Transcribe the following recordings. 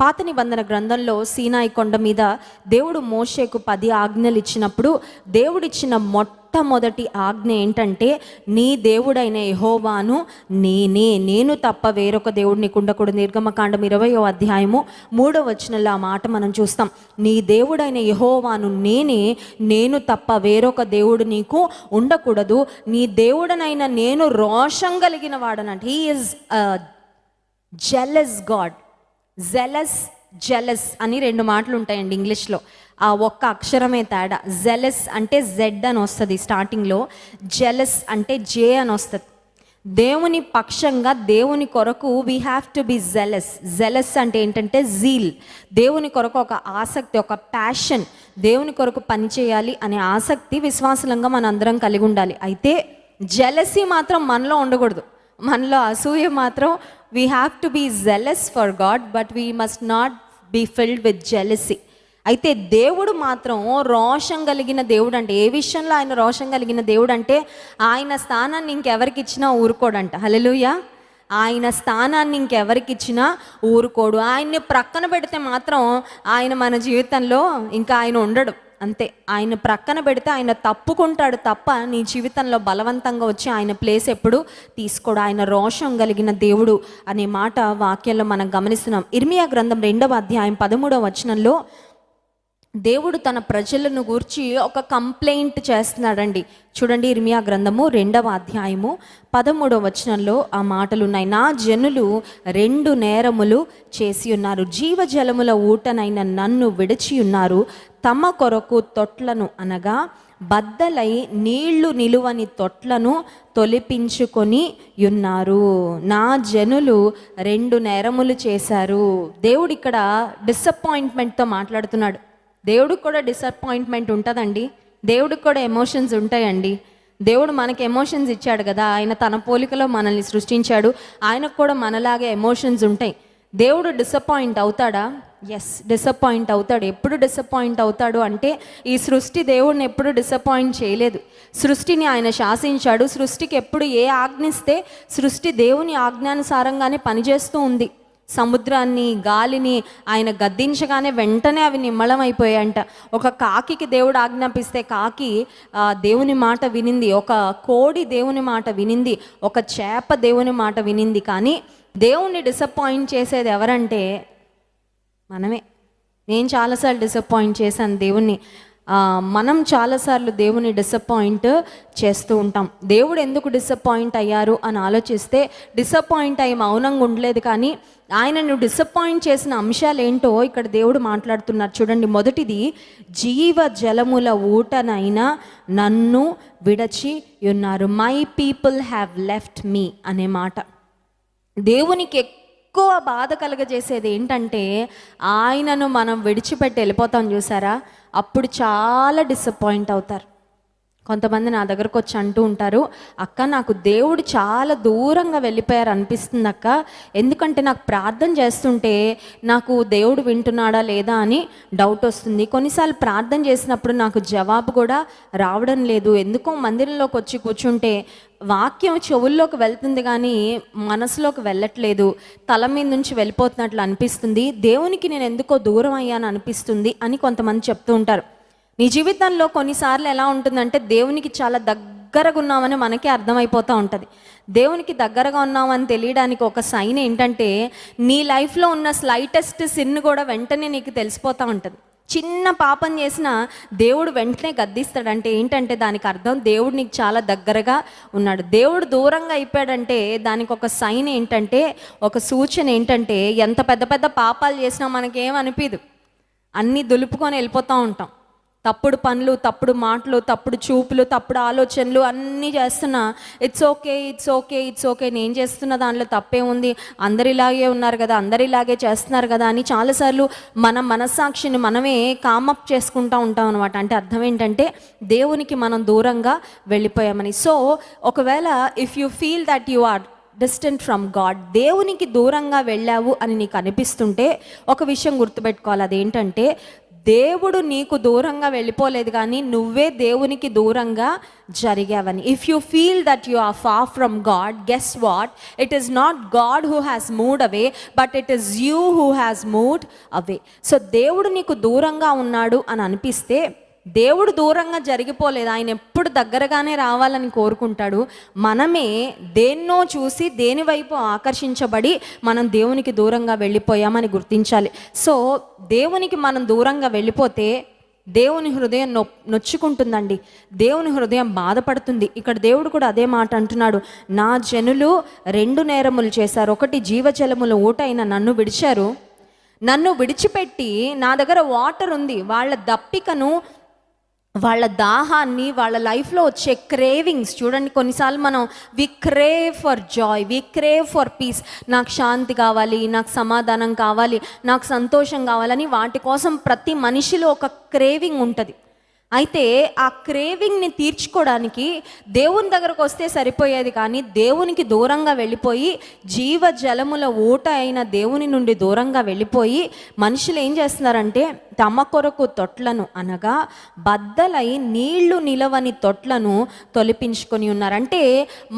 పాత నిబంధన గ్రంథంలో సీనాయి కొండ మీద దేవుడు మోషేకు 10 ఆజ్ఞలు ఇచ్చినప్పుడు దేవుడిచ్చిన మొట్టమొదటి ఆజ్ఞ ఏంటంటే, నీ దేవుడైన యెహోవాను నేను తప్ప వేరొక దేవుడు నీకు ఉండకూడదు. నిర్గమకాండం 20వ అధ్యాయము 3వ వచనంలో ఆ మాట మనం చూస్తాం. నీ దేవుడైన యెహోవాను నేను తప్ప వేరొక దేవుడు నీకు ఉండకూడదు. నీ దేవుడనైన నేను రోషం కలిగిన వాడనంటే, he is jealous God. Jealous అని 2 మాటలు ఉంటాయండి ఇంగ్లీష్లో. ఆ ఒక్క అక్షరమే తేడా. జెలస్ అంటే జెడ్ అని వస్తుంది స్టార్టింగ్లో, జెలస్ అంటే జే అని వస్తుంది. దేవుని పక్షంగా దేవుని కొరకు we have to be jealous అంటే ఏంటంటే జీల్. దేవుని కొరకు ఒక ఆసక్తి, ఒక ప్యాషన్, దేవుని కొరకు పనిచేయాలి అనే ఆసక్తి విశ్వాసంగా మన అందరం కలిగి ఉండాలి. అయితే జెలసీ మాత్రం మనలో ఉండకూడదు. మనలో అసూయ మాత్రం, we have to be jealous for God, but we must not be filled with jealousy. అయితే దేవుడు మాత్రం రోషం కలిగిన దేవుడు. అంటే ఏ విషయంలో ఆయన రోషం కలిగిన దేవుడు అంటే, ఆయన స్థానాన్ని ఇంకెవరికి ఇచ్చినా ఊరుకోడంట. హల్లెలూయా. ఆయన స్థానాన్ని ఇంకెవరికి ఇచ్చినా ఊరుకోడు. ఆయన్ని ప్రక్కన పెడితే మాత్రం ఆయన మన జీవితంలో ఇంకా ఆయన ఉండడు. అంతే. ఆయన ప్రక్కన పెడితే ఆయన తప్పుకుంటాడు తప్ప నీ జీవితంలో బలవంతంగా వచ్చి ఆయన ప్లేస్ ఎప్పుడు తీసుకోడు. ఆయన రోషం కలిగిన దేవుడు అనే మాట వాక్యంలో మనం గమనిస్తున్నాం. ఇర్మియా గ్రంథం 2వ అధ్యాయం 13వ వచనంలో దేవుడు తన ప్రజలను గూర్చి ఒక కంప్లైంట్ చేస్తున్నాడండి. చూడండి, ఇర్మియా గ్రంథము 2వ అధ్యాయము 13వ వచనంలో ఆ మాటలు ఉన్నాయి. నా జనులు 2 నేరములు చేసి ఉన్నారు. జీవజలముల ఊటనైన నన్ను విడిచి ఉన్నారు. తమ కొరకు తొట్లను అనగా బద్దలై నీళ్లు నిలువని తొట్లను తొలిపించుకొని ఉన్నారు. నా జనులు 2 నేరములు చేశారు. దేవుడు ఇక్కడ డిసప్పాయింట్మెంట్తో మాట్లాడుతున్నాడు. దేవుడికి కూడా డిసప్పాయింట్మెంట్ ఉంటుందండి. దేవుడికి కూడా ఎమోషన్స్ ఉంటాయండి. దేవుడు మనకి ఎమోషన్స్ ఇచ్చాడు కదా. ఆయన తన పోలికలో మనల్ని సృష్టించాడు. ఆయనకు కూడా మనలాగే ఎమోషన్స్ ఉంటాయి. దేవుడు డిసప్పాయింట్ అవుతాడా? ఎస్, డిసప్పాయింట్ అవుతాడు. ఎప్పుడు డిసప్పాయింట్ అవుతాడు అంటే, ఈ సృష్టి దేవుడిని ఎప్పుడు డిసప్పాయింట్ చేయలేదు. సృష్టిని ఆయన శాసించాడు. సృష్టికి ఎప్పుడు ఏ ఆజ్ఞిస్తే సృష్టి దేవుని ఆజ్ఞానుసారంగానే పనిచేస్తూ ఉంది. సముద్రాన్ని, గాలిని ఆయన గద్దించగానే వెంటనే అవి నిమ్మళం అయిపోయాయంట. ఒక కాకికి దేవుడు ఆజ్ఞాపిస్తే కాకి దేవుని మాట వినింది. ఒక కోడి దేవుని మాట వినింది. ఒక చేప దేవుని మాట వినింది. కానీ దేవుణ్ణి డిసప్పాయింట్ చేసేది ఎవరంటే మనమే. నేను చాలాసార్లు డిసప్పాయింట్ చేశాను దేవుణ్ణి. మనం చాలాసార్లు దేవుని డిసప్పాయింట్ చేస్తూ ఉంటాం. దేవుడు ఎందుకు డిసప్పాయింట్ అయ్యారు అని ఆలోచిస్తే, డిసప్పాయింట్ అయ్యి మౌనంగా ఉండలేదు, కానీ ఆయనను డిసప్పాయింట్ చేసిన అంశాలు ఏంటో ఇక్కడ దేవుడు మాట్లాడుతున్నారు. చూడండి, మొదటిది జీవ జలముల ఊటనైనా నన్ను విడచి ఉన్నారు. My people have left me అనే మాట దేవునికి ఎక్కువ బాధ కలగజేసేది ఏంటంటే, ఆయనను మనం విడిచిపెట్టి వెళ్ళిపోతాం చూసారా, అప్పుడు చాలా డిసప్పాయింట్ అవుతారు. కొంతమంది నా దగ్గరకు వచ్చి అంటూ ఉంటారు, అక్క నాకు దేవుడు చాలా దూరంగా వెళ్ళిపోయారు అనిపిస్తుంది అక్క. ఎందుకంటే నాకు ప్రార్థన చేస్తుంటే నాకు దేవుడు వింటున్నాడా లేదా అని డౌట్ వస్తుంది. కొన్నిసార్లు ప్రార్థన చేసినప్పుడు నాకు జవాబు కూడా రావడం లేదు. ఎందుకో మందిరంలోకి వచ్చి కూర్చుంటే వాక్యం చెవుల్లోకి వెళ్తుంది కానీ మనసులోకి వెళ్ళట్లేదు. తల మీద నుంచి వెళ్ళిపోతున్నట్లు అనిపిస్తుంది. దేవునికి నేను ఎందుకో దూరం అయ్యాను అనిపిస్తుంది అని కొంతమంది చెప్తూ ఉంటారు. నీ జీవితంలో కొన్నిసార్లు ఎలా ఉంటుందంటే, దేవునికి చాలా దగ్గరగా ఉన్నామని మనకే అర్థమైపోతూ ఉంటుంది. దేవునికి దగ్గరగా ఉన్నామని తెలియడానికి ఒక సైన్ ఏంటంటే, నీ లైఫ్లో ఉన్న స్లైటెస్ట్ సిన్ కూడా వెంటనే నీకు తెలిసిపోతూ ఉంటుంది. చిన్న పాపం చేసినా దేవుడు వెంటనే గద్దిస్తాడంటే ఏంటంటే, దానికి అర్థం దేవుడు నీకు చాలా దగ్గరగా ఉన్నాడు. దేవుడు దూరంగా అయిపోయాడంటే దానికి ఒక సైన్ ఏంటంటే, ఒక సూచన ఏంటంటే, ఎంత పెద్ద పెద్ద పాపాలు చేసినా మనకేమనిపించదు. అన్నీ దులుపుకొని వెళ్ళిపోతూ ఉంటాం. తప్పుడు పనులు, తప్పుడు మాటలు, తప్పుడు చూపులు, తప్పుడు ఆలోచనలు అన్నీ చేస్తున్నా ఇట్స్ ఓకే నేను చేస్తున్న దానిలో తప్పే ఉంది, అందరిలాగే ఉన్నారు కదా, అందరిలాగే చేస్తున్నారు కదా అని చాలాసార్లు మన మనస్సాక్షిని మనమే కామప్ చేసుకుంటూ ఉంటాం అనమాట. అంటే అర్థం ఏంటంటే, దేవునికి మనం దూరంగా వెళ్ళిపోయామని. సో ఒకవేళ if you feel that you are distant from God, దేవునికి దూరంగా వెళ్ళావు అని నీకు అనిపిస్తుంటే ఒక విషయం గుర్తుపెట్టుకోవాలి. అదేంటంటే, దేవుడు నీకు దూరంగా వెళ్ళిపోలేదు, కానీ నువ్వే దేవునికి దూరంగా జరిగావని. If you feel that you are far from God, guess what, it is not God who has moved away, but it is you who has moved away. So దేవుడు నీకు దూరంగా ఉన్నాడు అని అనిపిస్తే దేవుడు దూరంగా జరిగిపోలేదు, ఆయన ఎప్పుడు దగ్గరగానే రావాలని కోరుకుంటాడు. మనమే దేన్నో చూసి దేని వైపు ఆకర్షించబడి మనం దేవునికి దూరంగా వెళ్ళిపోయామని గుర్తించాలి. సో దేవునికి మనం దూరంగా వెళ్ళిపోతే దేవుని హృదయం నొచ్చుకుంటుందండి, దేవుని హృదయం బాధపడుతుంది. ఇక్కడ దేవుడు కూడా అదే మాట అంటున్నాడు, నా జనులు 2 నేరములు చేశారు, ఒకటి జీవజలముల ఊట అయిన నన్ను విడిచారు, నన్ను విడిచిపెట్టి నా దగ్గర వాటర్ ఉంది, వాళ్ళ దప్పికను, వాళ్ళ దాహాన్ని, వాళ్ళ లైఫ్లో వచ్చే క్రేవింగ్స్ చూడండి. కొన్నిసార్లు మనం we crave for joy, we crave for peace, నాకు శాంతి కావాలి, నాకు సమాధానం కావాలి, నాకు సంతోషం కావాలని వాటి కోసం ప్రతి మనిషిలో ఒక క్రేవింగ్ ఉంటుంది. అయితే ఆ క్రేవింగ్ని తీర్చుకోవడానికి దేవుని దగ్గరకు వస్తే సరిపోయేది, కానీ దేవునికి దూరంగా వెళ్ళిపోయి జీవజలముల ఊట అయిన దేవుని నుండి దూరంగా వెళ్ళిపోయి మనుషులు ఏం చేస్తున్నారంటే తమ కొరకు తొట్లను, అనగా బద్దలై నీళ్లు నిలవని తొట్లను తొలిపించుకొని ఉన్నారు. అంటే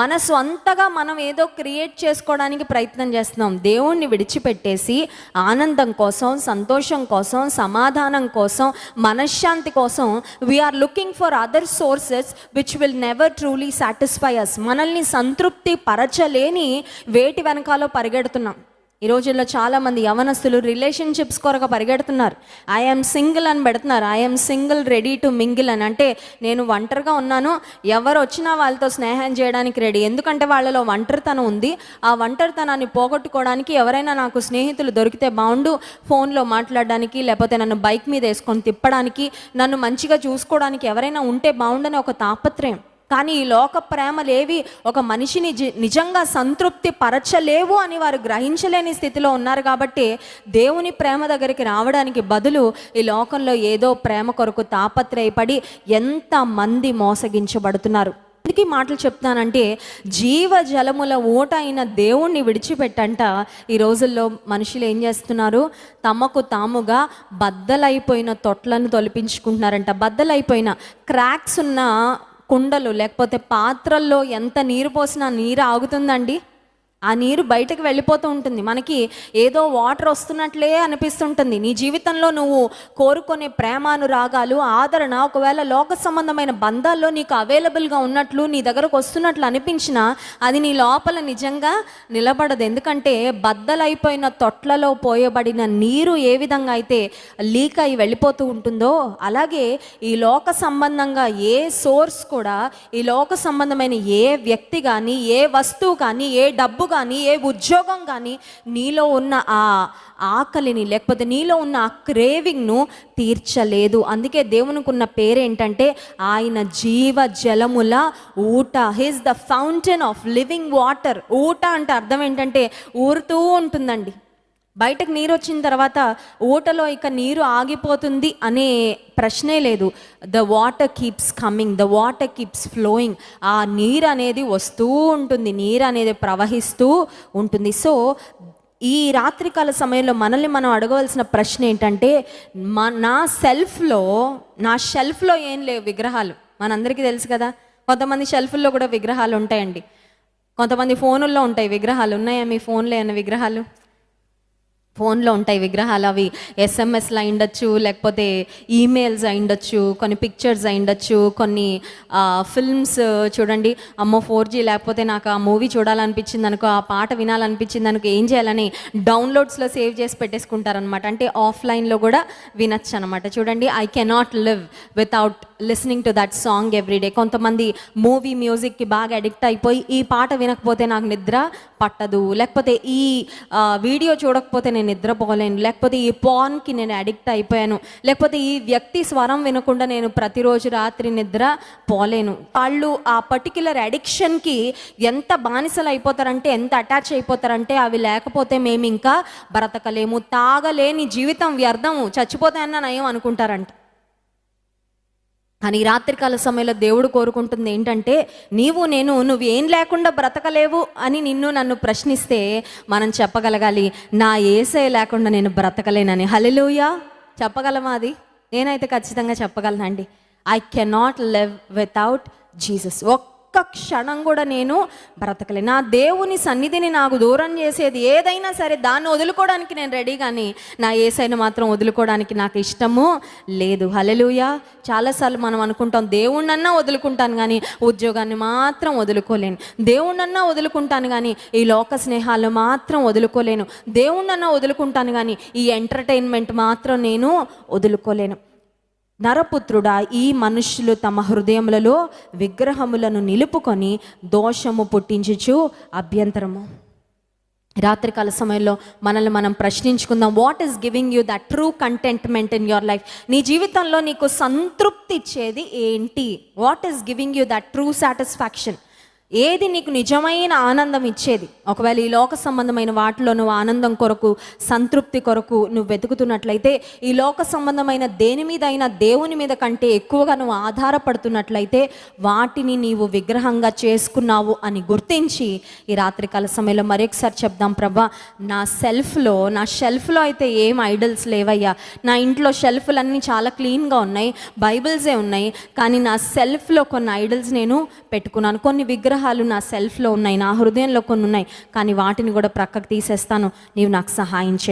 మన స్వంతగా మనం ఏదో క్రియేట్ చేసుకోవడానికి ప్రయత్నం చేస్తున్నాం. దేవుణ్ణి విడిచిపెట్టేసి ఆనందం కోసం, సంతోషం కోసం, సమాధానం కోసం, మనశ్శాంతి కోసం we are looking for other sources which will never truly satisfy us. మనల్ని సంతృప్తి పరచలేని వేటి వెనకాలో పరిగెడుతున్నాం. ఈ రోజుల్లో చాలామంది యవనస్తులు రిలేషన్షిప్స్ కొరకు పరిగెడుతున్నారు. ఐఎమ్ సింగిల్ అని పెడుతున్నారు, I'm single ready to mingle అని. అంటే నేను ఒంటరిగా ఉన్నాను, ఎవరు వచ్చినా వాళ్ళతో స్నేహం చేయడానికి రెడీ. ఎందుకంటే వాళ్ళలో ఒంటరితనం ఉంది, ఆ ఒంటరితనాన్ని పోగొట్టుకోవడానికి ఎవరైనా నాకు స్నేహితులు దొరికితే బాగుండు, ఫోన్లో మాట్లాడడానికి, లేకపోతే నన్ను బైక్ మీద వేసుకొని తిప్పడానికి, నన్ను మంచిగా చూసుకోవడానికి ఎవరైనా ఉంటే బాగుండని ఒక తాపత్రయం. కానీ ఈ లోక ప్రేమలేవి ఒక మనిషిని నిజంగా సంతృప్తి పరచలేవు అని వారు గ్రహించలేని స్థితిలో ఉన్నారు. కాబట్టి దేవుని ప్రేమ దగ్గరికి రావడానికి బదులు ఈ లోకంలో ఏదో ప్రేమ కొరకు తాపత్రయపడి ఎంతమంది మోసగించబడుతున్నారు. ఎందుకు ఈ మాటలు చెప్తానంటే, జీవజలముల ఊట అయిన దేవుణ్ణి విడిచిపెట్టంట ఈ రోజుల్లో మనుషులు ఏం చేస్తున్నారు, తమకు తాముగా బద్దలైపోయిన తొట్లను తొలిపించుకుంటున్నారంట. బద్దలైపోయిన క్రాక్స్ ఉన్న కుండలు లేకపోతే పాత్రల్లో ఎంత నీరు పోసినా నీరు ఆగుతుందండి? ఆ నీరు బయటకు వెళ్ళిపోతూ ఉంటుంది. మనకి ఏదో వాటర్ వస్తున్నట్లే అనిపిస్తుంటుంది. నీ జీవితంలో నువ్వు కోరుకునే ప్రేమానురాగాలు, ఆదరణ, ఒకవేళ లోక సంబంధమైన బంధాల్లో నీకు అవైలబుల్గా ఉన్నట్లు, నీ దగ్గరకు వస్తున్నట్లు అనిపించినా అది నీ లోపల నిజంగా నిలబడదు. ఎందుకంటే బద్దలైపోయిన తొట్లలో పోయబడిన నీరు ఏ విధంగా అయితే లీక్ అయి వెళ్ళిపోతూ ఉంటుందో, అలాగే ఈ లోక సంబంధంగా ఏ సోర్స్ కూడా, ఈ లోక సంబంధమైన ఏ వ్యక్తి కానీ, ఏ వస్తువు కానీ, ఏ డబ్బు కానీ, ఏ ఉద్యోగం కానీ నీలో ఉన్న ఆ ఆకలిని లేకపోతే నీలో ఉన్న ఆ క్రేవింగ్ను తీర్చలేదు. అందుకే దేవునికి ఉన్న పేరేంటంటే ఆయన జీవ జలముల ఊట. His the fountain of living water. ఊట అంటే అర్థం ఏంటంటే ఊరుతూ ఉంటుందండి. బయటకు నీరు వచ్చిన తర్వాత ఊటలో ఇక నీరు ఆగిపోతుంది అనే ప్రశ్నే లేదు. The water keeps coming, the water keeps flowing. ఆ నీరు అనేది వస్తూ ఉంటుంది, నీరు అనేది ప్రవహిస్తూ ఉంటుంది. సో ఈ రాత్రికాల సమయంలో మనల్ని మనం అడగవలసిన ప్రశ్న ఏంటంటే, నా షెల్ఫ్లో ఏం లేవు విగ్రహాలు. మనందరికీ తెలుసు కదా, కొంతమంది షెల్ఫ్ల్లో కూడా విగ్రహాలు ఉంటాయండి. కొంతమంది ఫోనుల్లో ఉంటాయి విగ్రహాలు. ఉన్నాయా మీ ఫోన్లో ఏమైనా విగ్రహాలు? ఫోన్లో ఉంటాయి విగ్రహాలు. అవి ఎస్ఎంఎస్లు అయి ఉండొచ్చు, లేకపోతే ఈమెయిల్స్ అయి ఉండొచ్చు, కొన్ని పిక్చర్స్ అయి ఉండొచ్చు, కొన్ని ఫిల్మ్స్. చూడండి, అమ్మో 4G లేకపోతే నాకు ఆ మూవీ చూడాలనిపించింది అనుకో, ఆ పాట వినాలనిపించింది అనుకో, ఏం చేయాలని డౌన్లోడ్స్లో సేవ్ చేసి పెట్టేసుకుంటారనమాట. అంటే ఆఫ్లైన్లో కూడా వినొచ్చు అనమాట. చూడండి, I cannot live without listening to that song everyday. కొంతమంది మూవీ మ్యూజిక్కి బాగా అడిక్ట్ అయిపోయి ఈ పాట వినకపోతే నాకు నిద్ర పట్టదు, లేకపోతే ఈ వీడియో చూడకపోతే నేను నిద్రపోలేను, లేకపోతే ఈ పాన్కి నేను అడిక్ట్ అయిపోయాను, లేకపోతే ఈ వ్యక్తి స్వరం వినకుండా నేను ప్రతిరోజు రాత్రి నిద్ర పోలేను. వాళ్ళు ఆ పర్టిక్యులర్ అడిక్షన్కి ఎంత బానిసలు అయిపోతారంటే, ఎంత అటాచ్ అయిపోతారంటే, అవి లేకపోతే మేము ఇంకా బ్రతకలేము, తాగలేని జీవితం వ్యర్థము, చచ్చిపోతాయన్న నయం అనుకుంటారంట. కానీ రాత్రికాల సమయంలో దేవుడు కోరుకుంటుంది ఏంటంటే, నువ్వేం లేకుండా బ్రతకలేవు అని నన్ను ప్రశ్నిస్తే మనం చెప్పగలగాలి, నా యేసయ్య లేకుండా నేను బ్రతకలేనని. హల్లెలూయా చెప్పగలమా? అది నేనైతే ఖచ్చితంగా చెప్పగలనండి, I cannot live without Jesus. ఒక్క క్షణం కూడా నేను బ్రతకలే. నా దేవుని సన్నిధిని నాకు దూరం చేసేది ఏదైనా సరే దాన్ని వదులుకోవడానికి నేను రెడీ, కానీ నా యేసయ్యను మాత్రం వదులుకోవడానికి నాకు ఇష్టము లేదు. హల్లెలూయా. చాలాసార్లు మనం అనుకుంటాం, దేవుణ్ణన్నా వదులుకుంటాను కానీ ఉద్యోగాన్ని మాత్రం వదులుకోలేను, దేవుణ్ణన్నా వదులుకుంటాను కానీ ఈ లోక స్నేహాలు మాత్రం వదులుకోలేను, దేవుణ్ణన్నా వదులుకుంటాను కానీ ఈ ఎంటర్టైన్మెంట్ మాత్రం నేను వదులుకోలేను. నరపుత్రుడా, ఈ మనుష్యులు తమ హృదయములలో విగ్రహములను నిలుపుకొని దోషము పుట్టించుచు అభ్యంతరము. రాత్రికాల సమయంలో మనల్ని మనం ప్రశ్నించుకుందాం, what is giving you that true contentment in your life? నీ జీవితంలో నీకు సంతృప్తి ఇచ్చేది ఏంటి? What is giving you that true satisfaction? ఏది నీకు నిజమైన ఆనందం ఇచ్చేది? ఒకవేళ ఈ లోక సంబంధమైన వాటిలో నువ్వు ఆనందం కొరకు, సంతృప్తి కొరకు నువ్వు వెతుకుతున్నట్లయితే, ఈ లోక సంబంధమైన దేని మీద అయినా దేవుని మీద కంటే ఎక్కువగా నువ్వు ఆధారపడుతున్నట్లయితే వాటిని నీవు విగ్రహంగా చేసుకున్నావు అని గుర్తించి ఈ రాత్రికాల సమయంలో మరొకసారి చెప్దాం, ప్రభా నా షెల్ఫ్లో అయితే ఏం ఐడల్స్ లేవయ్యా. నా ఇంట్లో షెల్ఫ్లన్నీ చాలా క్లీన్గా ఉన్నాయి, బైబిల్సే ఉన్నాయి, కానీ నా సెల్ఫ్లో కొన్ని ఐడల్స్ నేను పెట్టుకున్నాను. కొన్ని విగ్రహాలు నా సెల్ఫ్లో ఉన్నాయి, నా హృదయంలో కొన్ని ఉన్నాయి, కానీ వాటిని కూడా ప్రక్కకు తీసేస్తాను. నీవు నాకు సహాయం చేయి.